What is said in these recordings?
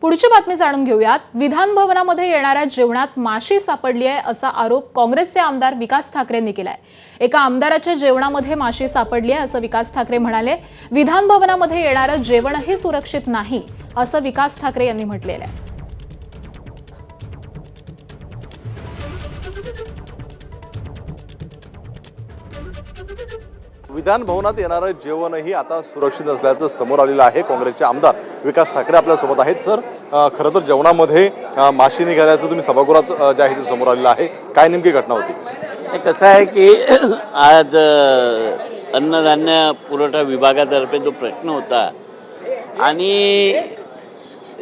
पुढची बातमी जाणून घेऊयात। विधान भवनामध्ये येणाऱ्या जेवणात माशी सापडली आहे असा आरोप काँग्रेसचे आमदार विकास ठाकरेंनी केलाय। एका आमदाराच्या जेवणामध्ये माशी सापडली आहे असं विकास ठाकरे म्हणाले। विधान भवनामध्ये येणारं जेवणही सुरक्षित नाही असं विकास ठाकरे यांनी म्हटलेलं आहे। विधान भवनात येणारं जेवणही आता सुरक्षित असल्याचं समोर आलेलं आहे। काँग्रेसचे आमदार विकास ठाकरे आपल्या सोबत आहेत। सर, खरं तर जेवणामध्ये माशी निघाल्याचं तुम्ही सभागृहात ज्या आहे समोर आलेलं आहे, काय नेमकी घटना होती? कसं आहे की आज अन्नधान्य पुरवठा विभागातर्फे जो प्रश्न होता आणि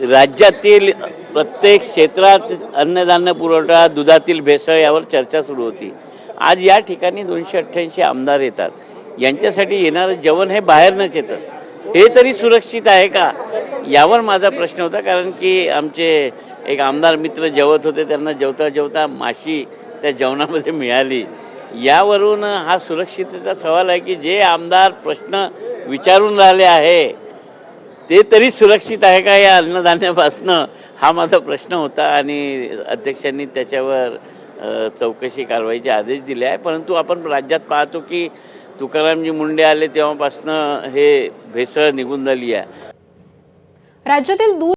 राज्यातील प्रत्येक क्षेत्रात अन्नधान्य पुरवठा, दुधातील भेसळ यावर चर्चा सुरू होती। आज या ठिकाणी 288 आमदार येतात, यांच्यासाठी येणारं जेवण हे बाहेरनंच येतं, हे तरी सुरक्षित आहे का यावर माझा प्रश्न होता। कारण की आमचे एक आमदार मित्र जेवत होते, त्यांना जेवता जेवता माशी त्या जेवणामध्ये मिळाली। यावरून हा सुरक्षिततेचा सवाल आहे की जे आमदार प्रश्न विचारून राहिले आहे ते तरी सुरक्षित आहे का या अन्नधान्यापासनं, हा माझा प्रश्न होता। आणि अध्यक्षांनी त्याच्यावर चौकशी कारवाईचे आदेश दिले आहे। परंतु आपण राज्यात पाहतो की तुकारामजी मुंडे आले तेव्हापासनं हे भेसळ निघून झाली आहे। राज्यातील दूध